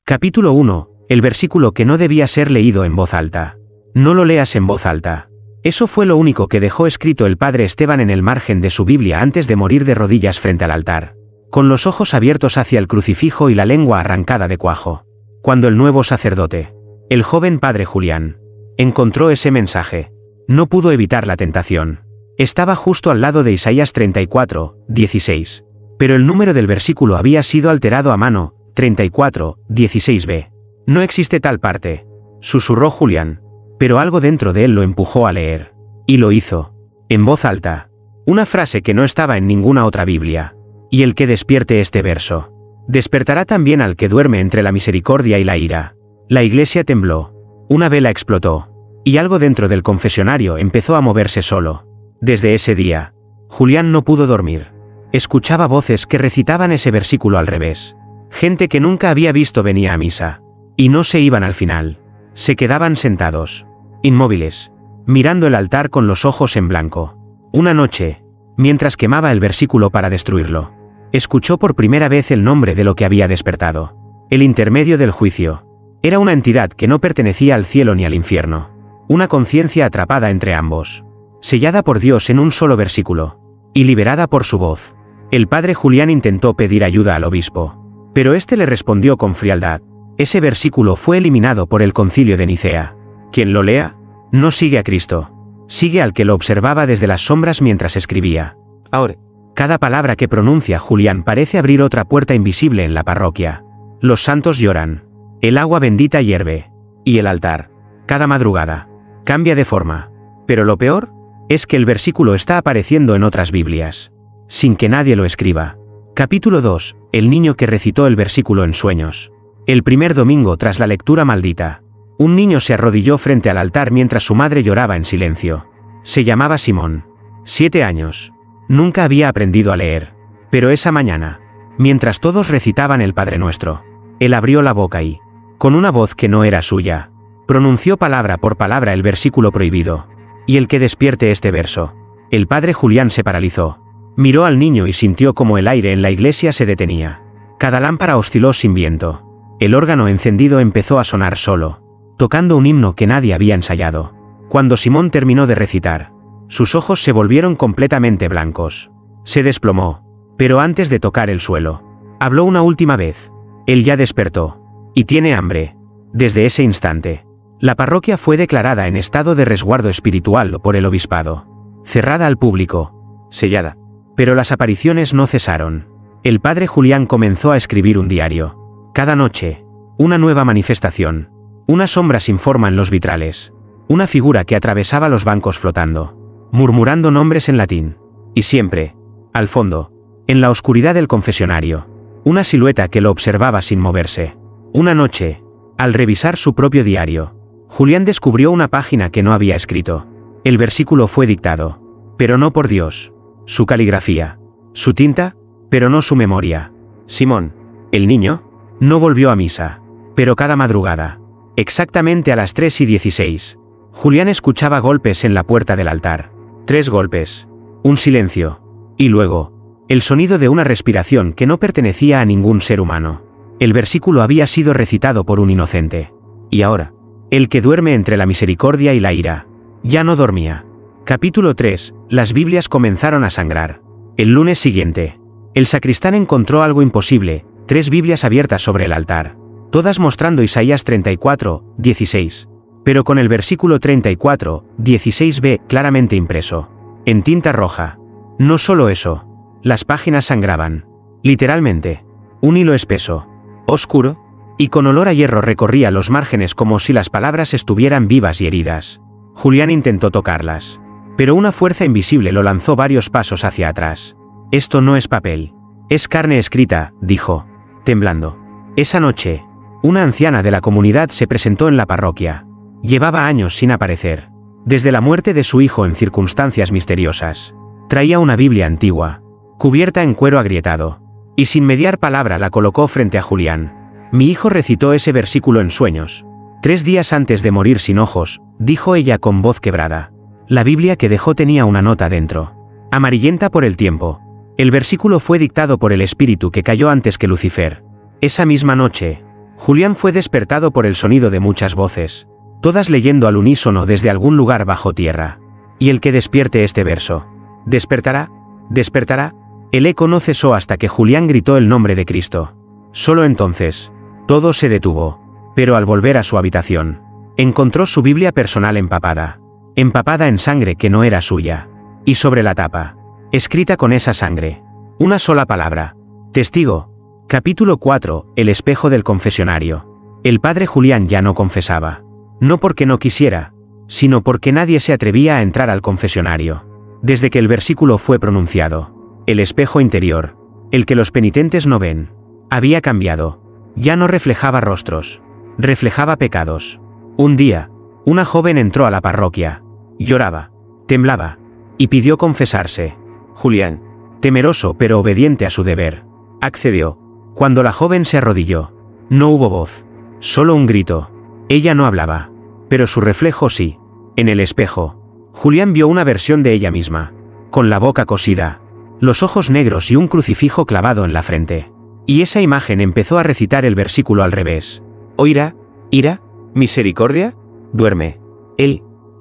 Capítulo 1. El versículo que no debía ser leído en voz alta. No lo leas en voz alta. Eso fue lo único que dejó escrito el padre Esteban en el margen de su Biblia antes de morir de rodillas frente al altar, con los ojos abiertos hacia el crucifijo y la lengua arrancada de cuajo. Cuando el nuevo sacerdote, el joven padre Julián, encontró ese mensaje, no pudo evitar la tentación. Estaba justo al lado de Isaías 34, 16. Pero el número del versículo había sido alterado a mano, 34, 16b. No existe tal parte, susurró Julián, pero algo dentro de él lo empujó a leer. Y lo hizo, en voz alta, una frase que no estaba en ninguna otra Biblia. Y el que despierte este verso, despertará también al que duerme entre la misericordia y la ira. La iglesia tembló, una vela explotó, y algo dentro del confesionario empezó a moverse solo. Desde ese día, Julián no pudo dormir. Escuchaba voces que recitaban ese versículo al revés. Gente que nunca había visto venía a misa. Y no se iban al final. Se quedaban sentados, inmóviles, mirando el altar con los ojos en blanco. Una noche, mientras quemaba el versículo para destruirlo, escuchó por primera vez el nombre de lo que había despertado. El intermedio del juicio. Era una entidad que no pertenecía al cielo ni al infierno. Una conciencia atrapada entre ambos. Sellada por Dios en un solo versículo. Y liberada por su voz. El padre Julián intentó pedir ayuda al obispo. Pero éste le respondió con frialdad. Ese versículo fue eliminado por el concilio de Nicea. Quien lo lea, no sigue a Cristo. Sigue al que lo observaba desde las sombras mientras escribía. Ahora, cada palabra que pronuncia Julián parece abrir otra puerta invisible en la parroquia. Los santos lloran. El agua bendita hierve. Y el altar, cada madrugada, cambia de forma. Pero lo peor es que el versículo está apareciendo en otras Biblias, sin que nadie lo escriba. Capítulo 2. El niño que recitó el versículo en sueños. El primer domingo tras la lectura maldita, un niño se arrodilló frente al altar mientras su madre lloraba en silencio. Se llamaba Simón. 7 años. Nunca había aprendido a leer. Pero esa mañana, mientras todos recitaban el Padre Nuestro, él abrió la boca y, con una voz que no era suya, pronunció palabra por palabra el versículo prohibido. Y el que despierte este verso. El padre Julián se paralizó. Miró al niño y sintió como el aire en la iglesia se detenía. Cada lámpara osciló sin viento. El órgano encendido empezó a sonar solo, tocando un himno que nadie había ensayado. Cuando Simón terminó de recitar, sus ojos se volvieron completamente blancos. Se desplomó, pero antes de tocar el suelo, habló una última vez. Él ya despertó. Y tiene hambre. Desde ese instante, la parroquia fue declarada en estado de resguardo espiritual por el obispado. Cerrada al público. Sellada. Pero las apariciones no cesaron. El padre Julián comenzó a escribir un diario. Cada noche, una nueva manifestación. Una sombra sin forma en los vitrales. Una figura que atravesaba los bancos flotando, murmurando nombres en latín. Y siempre, al fondo, en la oscuridad del confesionario, una silueta que lo observaba sin moverse. Una noche, al revisar su propio diario, Julián descubrió una página que no había escrito. El versículo fue dictado, pero no por Dios. Su caligrafía, su tinta, pero no su memoria. Simón, el niño, no volvió a misa, pero cada madrugada, exactamente a las 3:16, Julián escuchaba golpes en la puerta del altar. 3 golpes, un silencio, y luego, el sonido de una respiración que no pertenecía a ningún ser humano. El versículo había sido recitado por un inocente. Y ahora, el que duerme entre la misericordia y la ira, ya no dormía. Capítulo 3. Las Biblias comenzaron a sangrar. El lunes siguiente, el sacristán encontró algo imposible, 3 Biblias abiertas sobre el altar, todas mostrando Isaías 34, 16, pero con el versículo 34, 16b claramente impreso, en tinta roja. No solo eso, las páginas sangraban, literalmente. Un hilo espeso, oscuro, y con olor a hierro recorría los márgenes como si las palabras estuvieran vivas y heridas. Julián intentó tocarlas, pero una fuerza invisible lo lanzó varios pasos hacia atrás. Esto no es papel. Es carne escrita, dijo, temblando. Esa noche, una anciana de la comunidad se presentó en la parroquia. Llevaba años sin aparecer. Desde la muerte de su hijo en circunstancias misteriosas. Traía una Biblia antigua, cubierta en cuero agrietado, y sin mediar palabra la colocó frente a Julián. Mi hijo recitó ese versículo en sueños. 3 días antes de morir sin ojos, dijo ella con voz quebrada. La Biblia que dejó tenía una nota dentro, amarillenta por el tiempo. El versículo fue dictado por el espíritu que cayó antes que Lucifer. Esa misma noche, Julián fue despertado por el sonido de muchas voces, todas leyendo al unísono desde algún lugar bajo tierra. Y el que despierte este verso, despertará, despertará. El eco no cesó hasta que Julián gritó el nombre de Cristo. Solo entonces, todo se detuvo. Pero al volver a su habitación, encontró su Biblia personal empapada en sangre que no era suya. Y sobre la tapa, escrita con esa sangre, una sola palabra: testigo. Capítulo 4. El espejo del confesionario. El padre Julián ya no confesaba. No porque no quisiera, sino porque nadie se atrevía a entrar al confesionario. Desde que el versículo fue pronunciado, el espejo interior, el que los penitentes no ven, había cambiado. Ya no reflejaba rostros, reflejaba pecados. Un día, una joven entró a la parroquia, lloraba, temblaba, y pidió confesarse. Julián, temeroso pero obediente a su deber, accedió. Cuando la joven se arrodilló, no hubo voz, solo un grito. Ella no hablaba, pero su reflejo sí. En el espejo, Julián vio una versión de ella misma, con la boca cosida, los ojos negros y un crucifijo clavado en la frente. Y esa imagen empezó a recitar el versículo al revés. Oirá, ira, misericordia, duerme.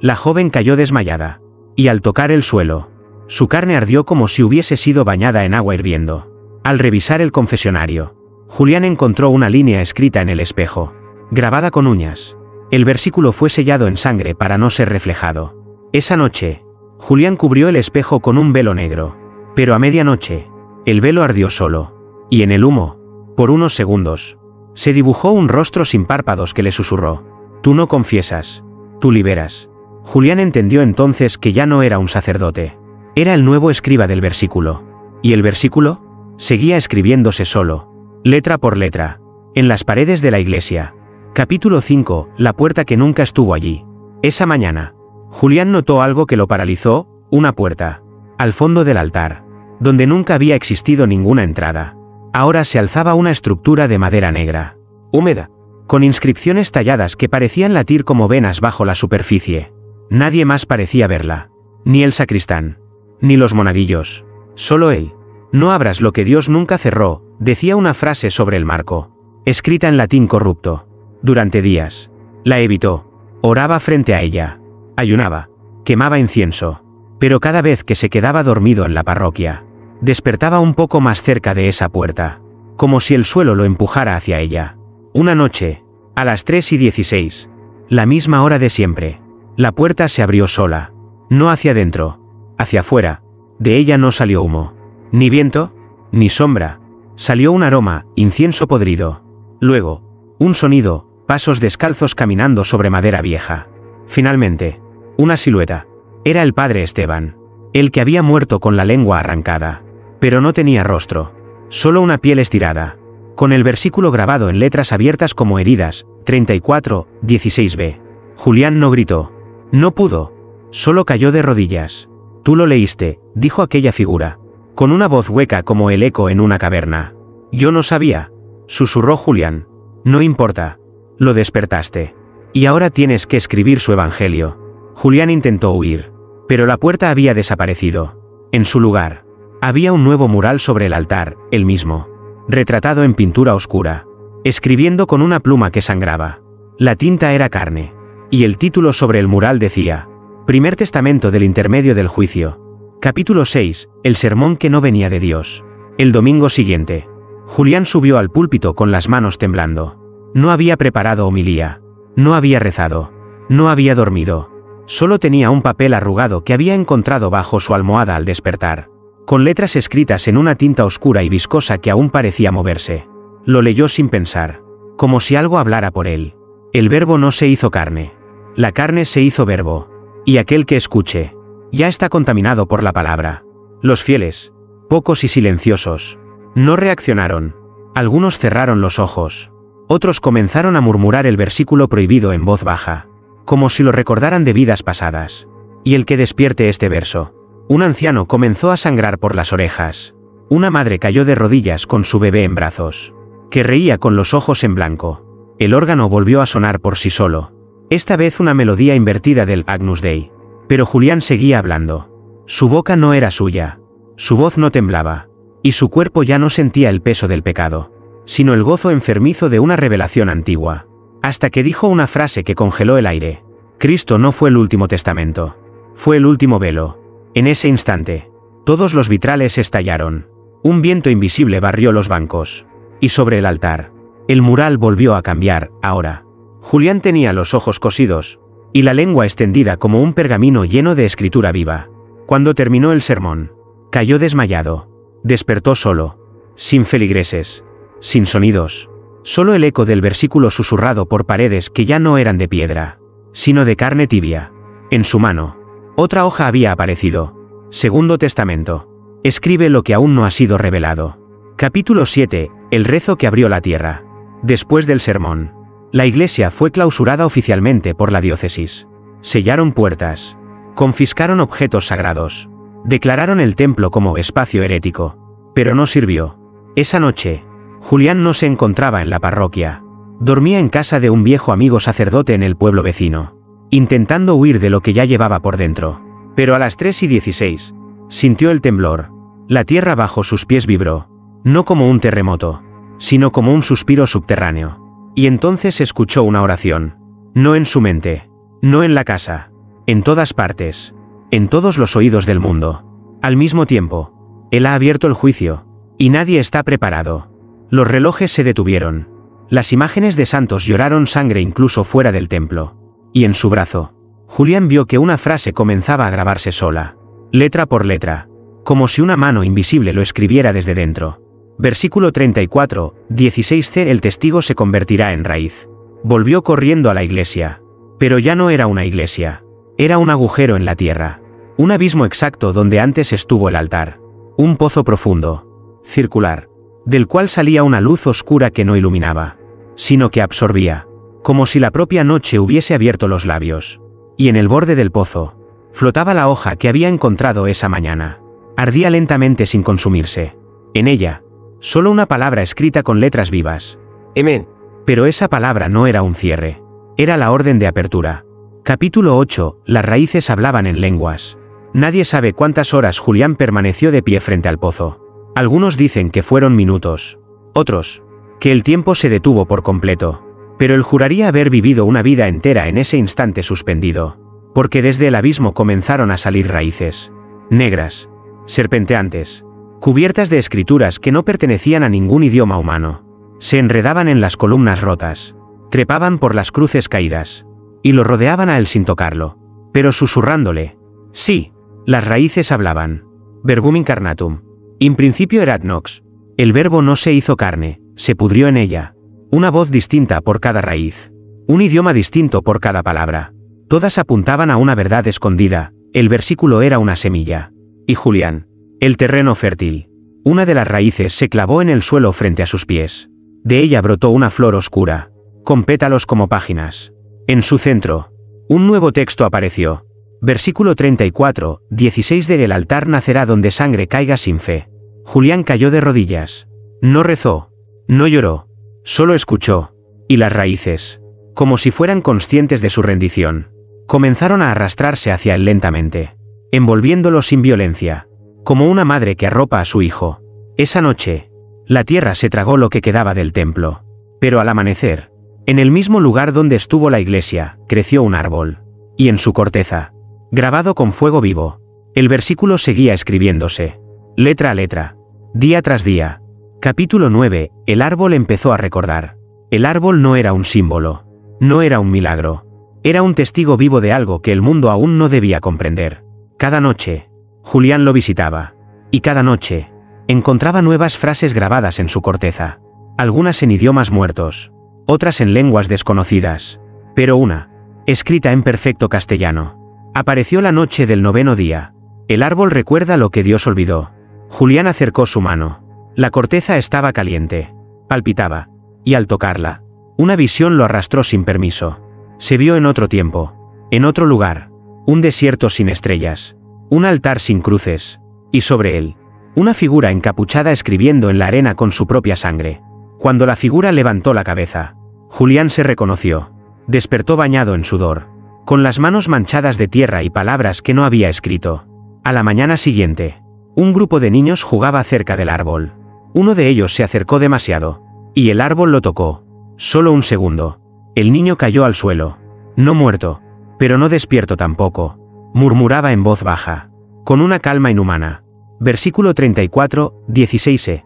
La joven cayó desmayada, y al tocar el suelo, su carne ardió como si hubiese sido bañada en agua hirviendo. Al revisar el confesionario, Julián encontró una línea escrita en el espejo, grabada con uñas. El versículo fue sellado en sangre para no ser reflejado. Esa noche, Julián cubrió el espejo con un velo negro. Pero a medianoche, el velo ardió solo, y en el humo, por unos segundos, se dibujó un rostro sin párpados que le susurró: tú no confiesas, tú liberas. Julián entendió entonces que ya no era un sacerdote, era el nuevo escriba del versículo. ¿Y el versículo? Seguía escribiéndose solo, letra por letra, en las paredes de la iglesia. Capítulo 5. La puerta que nunca estuvo allí. Esa mañana, Julián notó algo que lo paralizó: una puerta, al fondo del altar, donde nunca había existido ninguna entrada. Ahora se alzaba una estructura de madera negra, húmeda, con inscripciones talladas que parecían latir como venas bajo la superficie. Nadie más parecía verla, ni el sacristán, ni los monaguillos, solo él. No abras lo que Dios nunca cerró, decía una frase sobre el marco, escrita en latín corrupto. Durante días, la evitó, oraba frente a ella, ayunaba, quemaba incienso, pero cada vez que se quedaba dormido en la parroquia, despertaba un poco más cerca de esa puerta, como si el suelo lo empujara hacia ella. Una noche, a las 3:16, la misma hora de siempre, la puerta se abrió sola, no hacia adentro, hacia afuera. De ella no salió humo, ni viento, ni sombra. Salió un aroma, incienso podrido. Luego, un sonido, pasos descalzos caminando sobre madera vieja. Finalmente, una silueta. Era el padre Esteban, el que había muerto con la lengua arrancada. Pero no tenía rostro, solo una piel estirada, con el versículo grabado en letras abiertas como heridas, 34:16b. Julián no gritó, no pudo, solo cayó de rodillas. Tú lo leíste, dijo aquella figura, con una voz hueca como el eco en una caverna. Yo no sabía, susurró Julián. No importa, lo despertaste. Y ahora tienes que escribir su evangelio. Julián intentó huir, pero la puerta había desaparecido. En su lugar, había un nuevo mural sobre el altar, el mismo, retratado en pintura oscura, escribiendo con una pluma que sangraba. La tinta era carne, y el título sobre el mural decía: Primer Testamento del Intermedio del Juicio. Capítulo 6. El sermón que no venía de Dios. El domingo siguiente, Julián subió al púlpito con las manos temblando. No había preparado homilía, no había rezado, no había dormido. Solo tenía un papel arrugado que había encontrado bajo su almohada al despertar, con letras escritas en una tinta oscura y viscosa que aún parecía moverse. Lo leyó sin pensar, como si algo hablara por él. El verbo no se hizo carne, la carne se hizo verbo. Y aquel que escuche, ya está contaminado por la palabra. Los fieles, pocos y silenciosos, no reaccionaron. Algunos cerraron los ojos. Otros comenzaron a murmurar el versículo prohibido en voz baja, como si lo recordaran de vidas pasadas. Y el que despierte este verso. Un anciano comenzó a sangrar por las orejas. Una madre cayó de rodillas con su bebé en brazos, que reía con los ojos en blanco. El órgano volvió a sonar por sí solo. Esta vez una melodía invertida del Agnus Dei. Pero Julián seguía hablando. Su boca no era suya. Su voz no temblaba. Y su cuerpo ya no sentía el peso del pecado. sino el gozo enfermizo de una revelación antigua. Hasta que dijo una frase que congeló el aire. Cristo no fue el último testamento. Fue el último velo. En ese instante, todos los vitrales estallaron. Un viento invisible barrió los bancos. Y sobre el altar, el mural volvió a cambiar. Ahora, Julián tenía los ojos cosidos y la lengua extendida como un pergamino lleno de escritura viva. Cuando terminó el sermón, cayó desmayado. Despertó solo, sin feligreses, sin sonidos. Solo el eco del versículo susurrado por paredes que ya no eran de piedra, sino de carne tibia. En su mano, otra hoja había aparecido. Segundo Testamento. Escribe lo que aún no ha sido revelado. Capítulo 7. El rezo que abrió la tierra. Después del sermón, la iglesia fue clausurada oficialmente por la diócesis. Sellaron puertas. Confiscaron objetos sagrados. Declararon el templo como espacio herético. Pero no sirvió. Esa noche, Julián no se encontraba en la parroquia. Dormía en casa de un viejo amigo sacerdote en el pueblo vecino, intentando huir de lo que ya llevaba por dentro. Pero a las 3:16, sintió el temblor. La tierra bajo sus pies vibró, no como un terremoto, sino como un suspiro subterráneo. Y entonces escuchó una oración. No en su mente, no en la casa, en todas partes, en todos los oídos del mundo. Al mismo tiempo, Él ha abierto el juicio, y nadie está preparado. Los relojes se detuvieron. Las imágenes de santos lloraron sangre incluso fuera del templo. Y en su brazo, Julián vio que una frase comenzaba a grabarse sola, letra por letra, como si una mano invisible lo escribiera desde dentro. Versículo 34, 16c. El testigo se convertirá en raíz. Volvió corriendo a la iglesia. Pero ya no era una iglesia. Era un agujero en la tierra. Un abismo exacto donde antes estuvo el altar. Un pozo profundo, circular, del cual salía una luz oscura que no iluminaba, sino que absorbía, como si la propia noche hubiese abierto los labios. Y en el borde del pozo, flotaba la hoja que había encontrado esa mañana. Ardía lentamente sin consumirse. En ella, solo una palabra escrita con letras vivas. Amén. Pero esa palabra no era un cierre. Era la orden de apertura. Capítulo 8. Las raíces hablaban en lenguas. Nadie sabe cuántas horas Julián permaneció de pie frente al pozo. Algunos dicen que fueron minutos. Otros, que el tiempo se detuvo por completo. Pero él juraría haber vivido una vida entera en ese instante suspendido. Porque desde el abismo comenzaron a salir raíces. Negras. Serpenteantes. Cubiertas de escrituras que no pertenecían a ningún idioma humano. Se enredaban en las columnas rotas. Trepaban por las cruces caídas. Y lo rodeaban a él sin tocarlo. Pero susurrándole. Sí, las raíces hablaban. Verbum incarnatum. In principio erat nox. El verbo no se hizo carne, se pudrió en ella. Una voz distinta por cada raíz. Un idioma distinto por cada palabra. Todas apuntaban a una verdad escondida. El versículo era una semilla. Y Julián, el terreno fértil. Una de las raíces se clavó en el suelo frente a sus pies. De ella brotó una flor oscura, con pétalos como páginas. En su centro, un nuevo texto apareció. Versículo 34, 16 de: el altar nacerá donde sangre caiga sin fe. Julián cayó de rodillas. No rezó, no lloró, solo escuchó. Y las raíces, como si fueran conscientes de su rendición, comenzaron a arrastrarse hacia él lentamente, envolviéndolo sin violencia, como una madre que arropa a su hijo. Esa noche, la tierra se tragó lo que quedaba del templo. Pero al amanecer, en el mismo lugar donde estuvo la iglesia, creció un árbol. Y en su corteza, grabado con fuego vivo, el versículo seguía escribiéndose, letra a letra, día tras día. Capítulo 9. El árbol empezó a recordar. El árbol no era un símbolo, no era un milagro. Era un testigo vivo de algo que el mundo aún no debía comprender. Cada noche, Julián lo visitaba. Y cada noche, encontraba nuevas frases grabadas en su corteza. Algunas en idiomas muertos, otras en lenguas desconocidas. Pero una, escrita en perfecto castellano. Apareció la noche del 9º día. El árbol recuerda lo que Dios olvidó. Julián acercó su mano. La corteza estaba caliente. Palpitaba. Y al tocarla, una visión lo arrastró sin permiso. Se vio en otro tiempo. En otro lugar. Un desierto sin estrellas. Un altar sin cruces. Y sobre él, una figura encapuchada escribiendo en la arena con su propia sangre. Cuando la figura levantó la cabeza, Julián se reconoció. Despertó bañado en sudor, con las manos manchadas de tierra y palabras que no había escrito. A la mañana siguiente, un grupo de niños jugaba cerca del árbol. Uno de ellos se acercó demasiado. Y el árbol lo tocó. Solo un segundo. El niño cayó al suelo. No muerto, pero no despierto tampoco. Murmuraba en voz baja, con una calma inhumana. Versículo 34, 16e.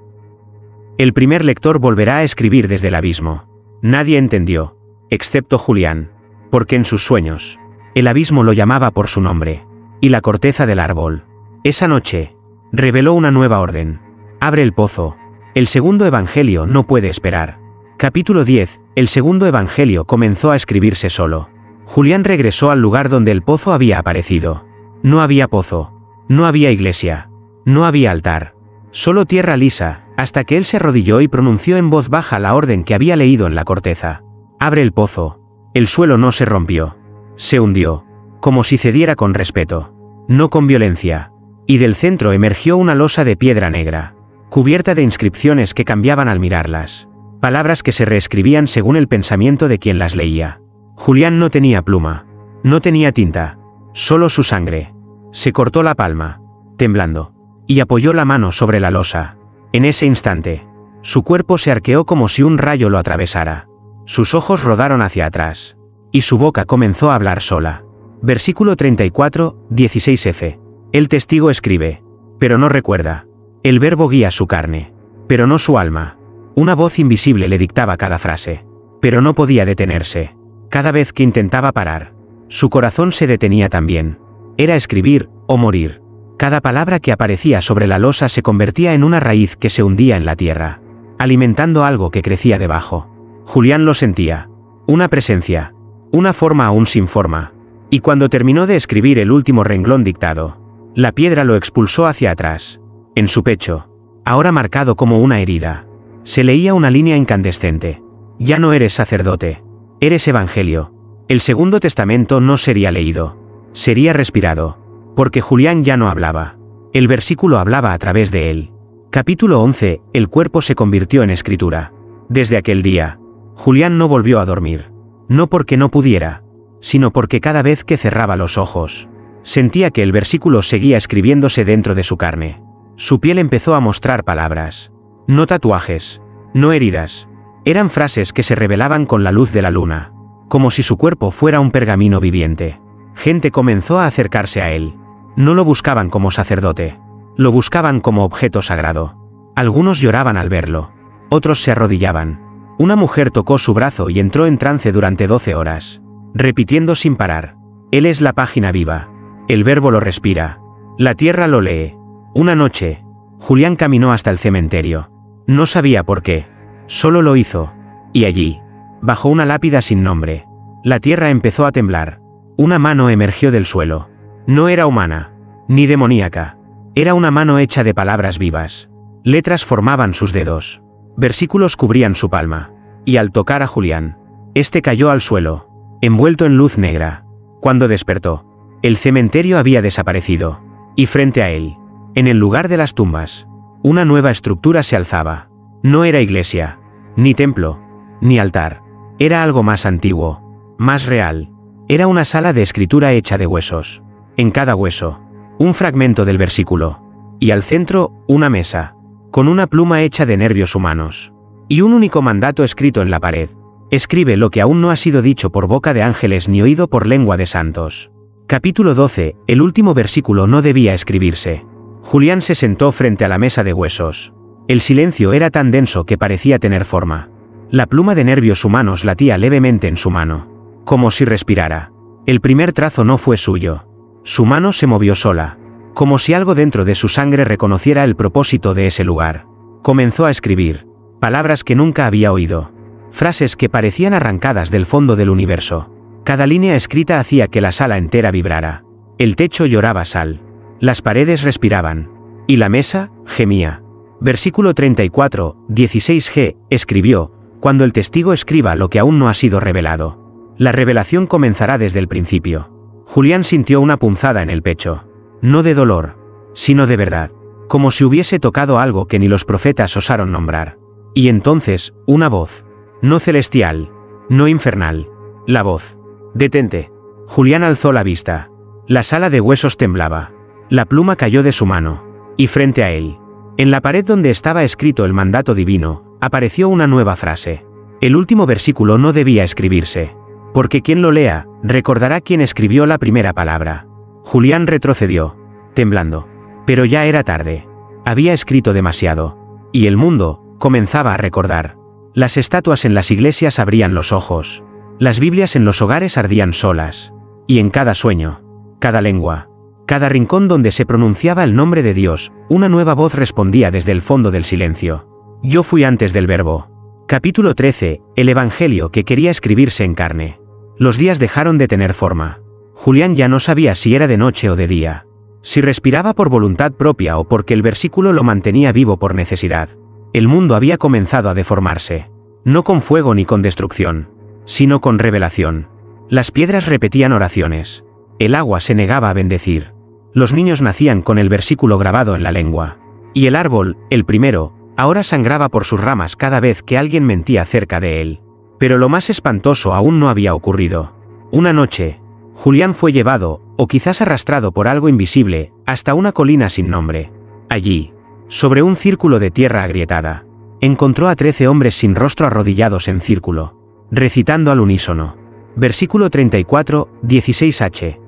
El primer lector volverá a escribir desde el abismo. Nadie entendió, excepto Julián, porque en sus sueños, el abismo lo llamaba por su nombre, y la corteza del árbol. Esa noche, reveló una nueva orden. Abre el pozo. El segundo evangelio no puede esperar. Capítulo 10. El segundo evangelio comenzó a escribirse solo. Julián regresó al lugar donde el pozo había aparecido. No había pozo. No había iglesia. No había altar. Solo tierra lisa, hasta que él se arrodilló y pronunció en voz baja la orden que había leído en la corteza. Abre el pozo. El suelo no se rompió. Se hundió, como si cediera con respeto, no con violencia. Y del centro emergió una losa de piedra negra, cubierta de inscripciones que cambiaban al mirarlas. Palabras que se reescribían según el pensamiento de quien las leía. Julián no tenía pluma. No tenía tinta. Solo su sangre. Se cortó la palma, temblando, y apoyó la mano sobre la losa. En ese instante, su cuerpo se arqueó como si un rayo lo atravesara. Sus ojos rodaron hacia atrás, y su boca comenzó a hablar sola. Versículo 34, 16f. El testigo escribe, pero no recuerda. El verbo guía su carne, pero no su alma. Una voz invisible le dictaba cada frase, pero no podía detenerse. Cada vez que intentaba parar, su corazón se detenía también. Era escribir o morir. Cada palabra que aparecía sobre la losa se convertía en una raíz que se hundía en la tierra, alimentando algo que crecía debajo. Julián lo sentía. Una presencia. Una forma aún sin forma. Y cuando terminó de escribir el último renglón dictado, la piedra lo expulsó hacia atrás. En su pecho, ahora marcado como una herida, se leía una línea incandescente. Ya no eres sacerdote. Eres evangelio. El Segundo Testamento no sería leído. Sería respirado. Porque Julián ya no hablaba. El versículo hablaba a través de él. Capítulo 11. El cuerpo se convirtió en escritura. Desde aquel día, Julián no volvió a dormir. No porque no pudiera, sino porque cada vez que cerraba los ojos, sentía que el versículo seguía escribiéndose dentro de su carne. Su piel empezó a mostrar palabras. No tatuajes. No heridas. Eran frases que se revelaban con la luz de la luna. Como si su cuerpo fuera un pergamino viviente. Gente comenzó a acercarse a él. No lo buscaban como sacerdote. Lo buscaban como objeto sagrado. Algunos lloraban al verlo. Otros se arrodillaban. Una mujer tocó su brazo y entró en trance durante 12 horas, repitiendo sin parar. Él es la página viva. El verbo lo respira. La tierra lo lee. Una noche, Julián caminó hasta el cementerio. No sabía por qué. Solo lo hizo. Y allí, bajo una lápida sin nombre, la tierra empezó a temblar. Una mano emergió del suelo. No era humana, ni demoníaca. Era una mano hecha de palabras vivas. Letras formaban sus dedos. Versículos cubrían su palma. Y al tocar a Julián, este cayó al suelo, envuelto en luz negra. Cuando despertó, el cementerio había desaparecido. Y frente a él, en el lugar de las tumbas, una nueva estructura se alzaba. No era iglesia, ni templo, ni altar. Era algo más antiguo, más real. Era una sala de escritura hecha de huesos. En cada hueso, un fragmento del versículo. Y al centro, una mesa, con una pluma hecha de nervios humanos. Y un único mandato escrito en la pared. Escribe lo que aún no ha sido dicho por boca de ángeles ni oído por lengua de santos. Capítulo 12. El último versículo no debía escribirse. Julián se sentó frente a la mesa de huesos. El silencio era tan denso que parecía tener forma. La pluma de nervios humanos latía levemente en su mano, como si respirara. El primer trazo no fue suyo. Su mano se movió sola, como si algo dentro de su sangre reconociera el propósito de ese lugar. Comenzó a escribir, palabras que nunca había oído, frases que parecían arrancadas del fondo del universo. Cada línea escrita hacía que la sala entera vibrara. El techo lloraba sal. Las paredes respiraban. Y la mesa, gemía. Versículo 34, 16g, escribió, cuando el testigo escriba lo que aún no ha sido revelado. La revelación comenzará desde el principio. Julián sintió una punzada en el pecho. No de dolor, sino de verdad. Como si hubiese tocado algo que ni los profetas osaron nombrar. Y entonces, una voz. No celestial, no infernal. La voz. Detente. Julián alzó la vista. La sala de huesos temblaba. La pluma cayó de su mano. Y frente a él, en la pared donde estaba escrito el mandato divino, apareció una nueva frase. El último versículo no debía escribirse, porque quien lo lea, recordará quién escribió la primera palabra. Julián retrocedió, temblando. Pero ya era tarde. Había escrito demasiado. Y el mundo comenzaba a recordar. Las estatuas en las iglesias abrían los ojos. Las Biblias en los hogares ardían solas. Y en cada sueño, cada lengua, cada rincón donde se pronunciaba el nombre de Dios, una nueva voz respondía desde el fondo del silencio. Yo fui antes del Verbo. Capítulo 13. El Evangelio que quería escribirse en carne. Los días dejaron de tener forma. Julián ya no sabía si era de noche o de día. Si respiraba por voluntad propia o porque el versículo lo mantenía vivo por necesidad. El mundo había comenzado a deformarse. No con fuego ni con destrucción, sino con revelación. Las piedras repetían oraciones. El agua se negaba a bendecir. Los niños nacían con el versículo grabado en la lengua. Y el árbol, el primero, ahora sangraba por sus ramas cada vez que alguien mentía acerca de él. Pero lo más espantoso aún no había ocurrido. Una noche, Julián fue llevado, o quizás arrastrado por algo invisible, hasta una colina sin nombre. Allí, sobre un círculo de tierra agrietada, encontró a 13 hombres sin rostro arrodillados en círculo, recitando al unísono. Versículo 34, 16h.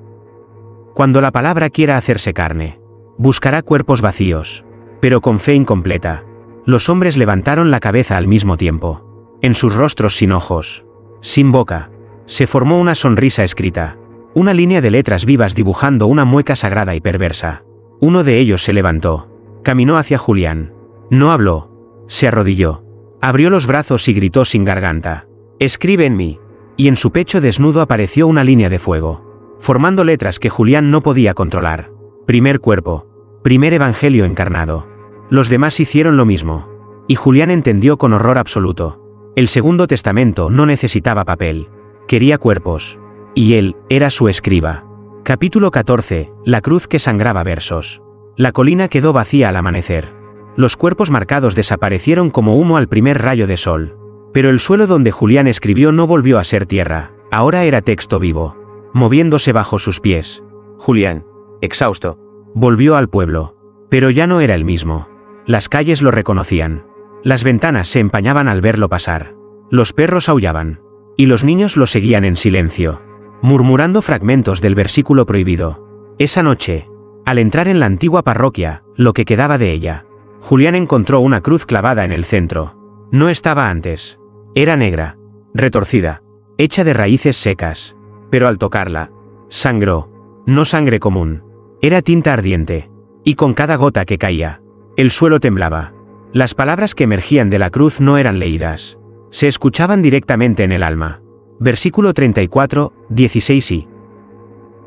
Cuando la palabra quiera hacerse carne, buscará cuerpos vacíos, pero con fe incompleta. Los hombres levantaron la cabeza al mismo tiempo. En sus rostros sin ojos, sin boca, se formó una sonrisa escrita. Una línea de letras vivas dibujando una mueca sagrada y perversa. Uno de ellos se levantó. Caminó hacia Julián. No habló. Se arrodilló. Abrió los brazos y gritó sin garganta. «Escribe en mí». Y en su pecho desnudo apareció una línea de fuego, formando letras que Julián no podía controlar. Primer cuerpo. Primer evangelio encarnado. Los demás hicieron lo mismo. Y Julián entendió con horror absoluto. El Segundo Testamento no necesitaba papel. Quería cuerpos. Y él era su escriba. Capítulo 14. La cruz que sangraba versos. La colina quedó vacía al amanecer. Los cuerpos marcados desaparecieron como humo al primer rayo de sol. Pero el suelo donde Julián escribió no volvió a ser tierra, ahora era texto vivo, moviéndose bajo sus pies. Julián, exhausto, volvió al pueblo. Pero ya no era el mismo. Las calles lo reconocían. Las ventanas se empañaban al verlo pasar. Los perros aullaban. Y los niños lo seguían en silencio, murmurando fragmentos del versículo prohibido. Esa noche, al entrar en la antigua parroquia, lo que quedaba de ella, Julián encontró una cruz clavada en el centro. No estaba antes. Era negra, retorcida, hecha de raíces secas. Pero al tocarla, sangró. No sangre común. Era tinta ardiente. Y con cada gota que caía, el suelo temblaba. Las palabras que emergían de la cruz no eran leídas. Se escuchaban directamente en el alma. Versículo 34, 16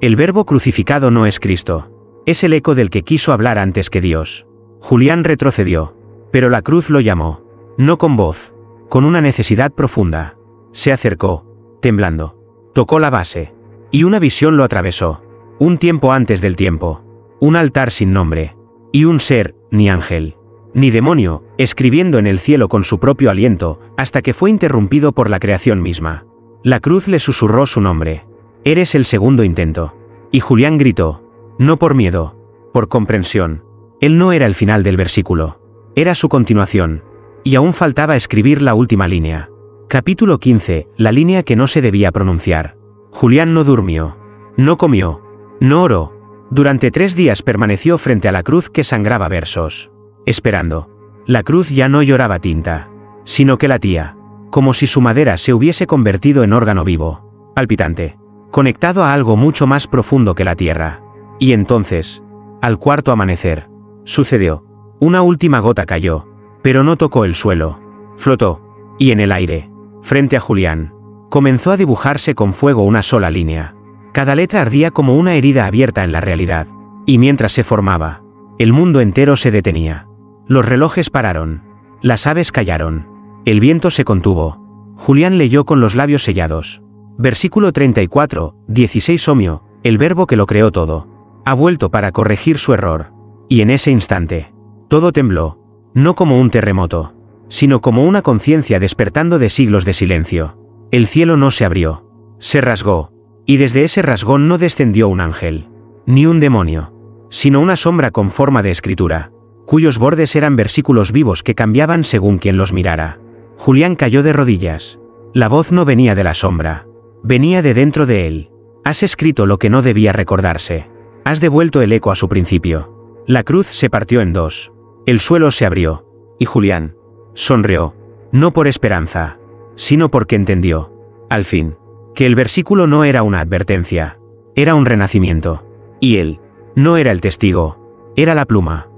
El Verbo crucificado no es Cristo. Es el eco del que quiso hablar antes que Dios. Julián retrocedió. Pero la cruz lo llamó. No con voz. Con una necesidad profunda. Se acercó, temblando. Tocó la base. Y una visión lo atravesó. Un tiempo antes del tiempo. Un altar sin nombre. Y un ser, ni ángel, ni demonio, escribiendo en el cielo con su propio aliento, hasta que fue interrumpido por la creación misma. La cruz le susurró su nombre. Eres el segundo intento. Y Julián gritó. No por miedo, por comprensión. Él no era el final del versículo. Era su continuación. Y aún faltaba escribir la última línea. Capítulo 15. La línea que no se debía pronunciar. Julián no durmió. No comió. No oró. Durante 3 días permaneció frente a la cruz que sangraba versos. Esperando. La cruz ya no lloraba tinta, sino que latía. Como si su madera se hubiese convertido en órgano vivo, palpitante, conectado a algo mucho más profundo que la tierra. Y entonces, al cuarto amanecer, sucedió. Una última gota cayó, pero no tocó el suelo. Flotó. Y en el aire, frente a Julián, comenzó a dibujarse con fuego una sola línea. Cada letra ardía como una herida abierta en la realidad. Y mientras se formaba, el mundo entero se detenía. Los relojes pararon. Las aves callaron. El viento se contuvo. Julián leyó con los labios sellados. Versículo 34, 16 Omio, el Verbo que lo creó todo, ha vuelto para corregir su error. Y en ese instante, todo tembló. No como un terremoto, sino como una conciencia despertando de siglos de silencio. El cielo no se abrió. Se rasgó. Y desde ese rasgón no descendió un ángel, ni un demonio, sino una sombra con forma de escritura, cuyos bordes eran versículos vivos que cambiaban según quien los mirara. Julián cayó de rodillas. La voz no venía de la sombra. Venía de dentro de él. Has escrito lo que no debía recordarse. Has devuelto el eco a su principio. La cruz se partió en dos. El suelo se abrió. Y Julián sonrió. No por esperanza, sino porque entendió, al fin, que el versículo no era una advertencia. Era un renacimiento. Y él no era el testigo. Era la pluma.